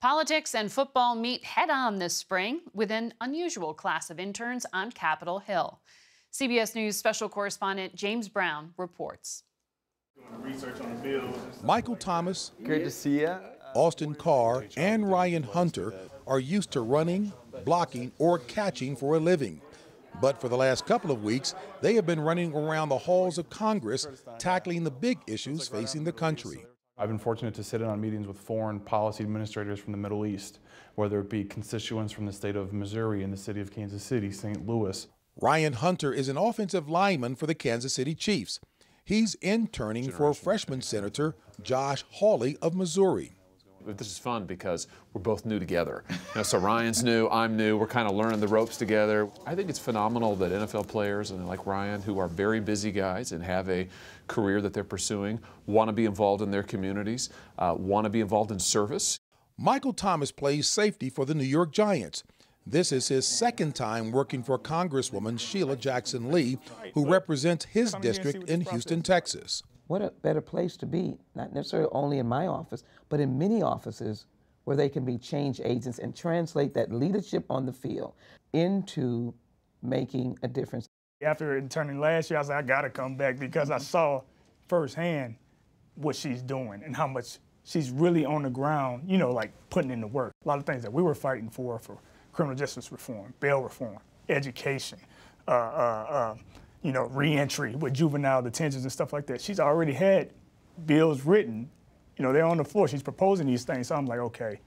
Politics and football meet head-on this spring with an unusual class of interns on Capitol Hill. CBS News special correspondent James Brown reports. Michael Thomas, great to see you. Austin Carr, and Ryan Hunter are used to running, blocking, or catching for a living. But for the last couple of weeks, they have been running around the halls of Congress, tackling the big issues facing the country. I've been fortunate to sit in on meetings with foreign policy administrators from the Middle East, whether it be constituents from the state of Missouri and the city of Kansas City, St. Louis. Ryan Hunter is an offensive lineman for the Kansas City Chiefs. He's interning for freshman Senator Josh Hawley of Missouri. This is fun because we're both new together. So Ryan's new, I'm new, we're kind of learning the ropes together. I think it's phenomenal that NFL players and like Ryan, who are very busy guys and have a career that they're pursuing, want to be involved in their communities, want to be involved in service. Michael Thomas plays safety for the New York Giants. This is his second time working for Congresswoman Sheila Jackson Lee, who represents his district in Houston, Texas. What a better place to be, not necessarily only in my office, but in many offices where they can be change agents and translate that leadership on the field into making a difference. After interning last year, I was like, I gotta come back because I saw firsthand what she's doing and how much she's really on the ground, you know, like putting in the work. A lot of things that we were fighting for criminal justice reform, bail reform, education, you know, reentry with juvenile detentions and stuff like that. She's already had bills written. You know, they're on the floor. She's proposing these things. So I'm like, okay,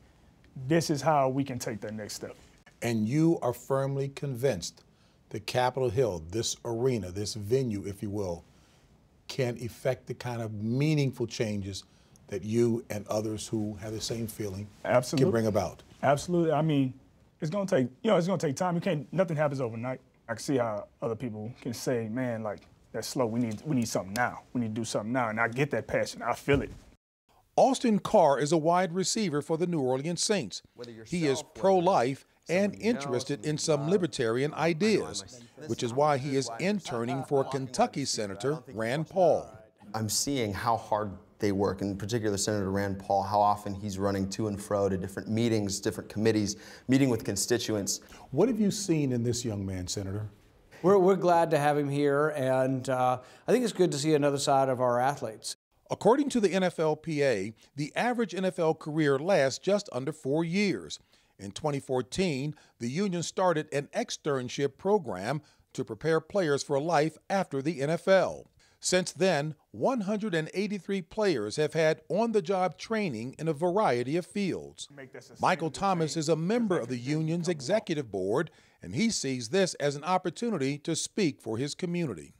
this is how we can take that next step. And you are firmly convinced that Capitol Hill, this arena, this venue, if you will, can effect the kind of meaningful changes that you and others who have the same feeling can bring about. Absolutely. I mean, it's going to take, you know, it's going to take time. Nothing happens overnight. I can see how other people can say, man, like, that's slow. We need something now. We need to do something now. And I get that passion. I feel it. Austin Carr is a wide receiver for the New Orleans Saints. He is pro-life and interested in some libertarian ideas, which is why he is interning for Kentucky Senator Rand Paul. I'm seeing how hard they work, in particular Senator Rand Paul, how often he's running to and fro to different meetings, different committees, meeting with constituents. What have you seen in this young man, Senator? We're glad to have him here, and I think it's good to see another side of our athletes. According to the NFLPA, the average NFL career lasts just under 4 years. In 2014, the union started an externship program to prepare players for life after the NFL. Since then, 183 players have had on-the-job training in a variety of fields. Michael Thomas is a member of the union's executive board, and he sees this as an opportunity to speak for his community.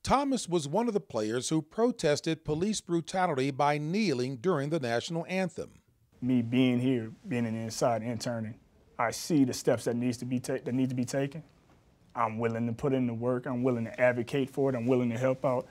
Thomas was one of the players who protested police brutality by kneeling during the national anthem. Me being here, being in the inside interning, I see the steps that need to be taken. I'm willing to put in the work. I'm willing to advocate for it. I'm willing to help out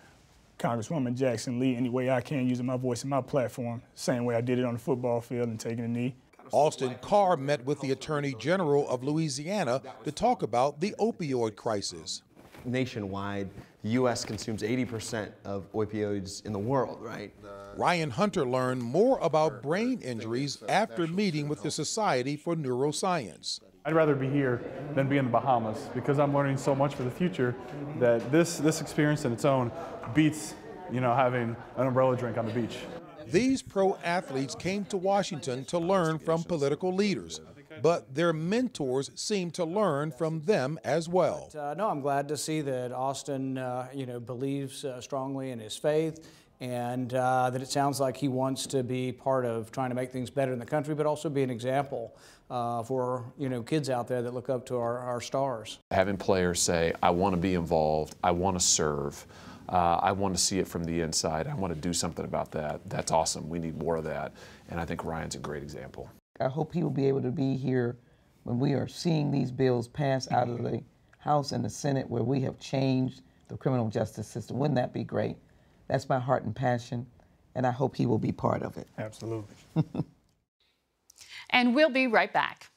Congresswoman Jackson Lee any way I can, using my voice and my platform, same way I did it on the football field and taking a knee. Austin Carr met with the Attorney General of Louisiana to talk about the opioid crisis. Nationwide, the U.S. consumes 80% of opioids in the world, right? Ryan Hunter learned more about brain injuries after meeting with the Society for Neuroscience. I'd rather be here than be in the Bahamas because I'm learning so much for the future that this experience in its own beats, you know, having an umbrella drink on the beach. These pro athletes came to Washington to learn from political leaders, but their mentors seem to learn from them as well. No, I'm glad to see that Austin, you know, believes strongly in his faith, and that it sounds like he wants to be part of trying to make things better in the country, but also be an example for, you know, kids out there that look up to our stars. Having players say, I want to be involved, I want to serve, I want to see it from the inside, I want to do something about that. That's awesome. We need more of that, and I think Ryan's a great example. I hope he will be able to be here when we are seeing these bills pass out of the House and the Senate, where we have changed the criminal justice system. Wouldn't that be great? That's my heart and passion, and I hope he will be part of it. Absolutely. And we'll be right back.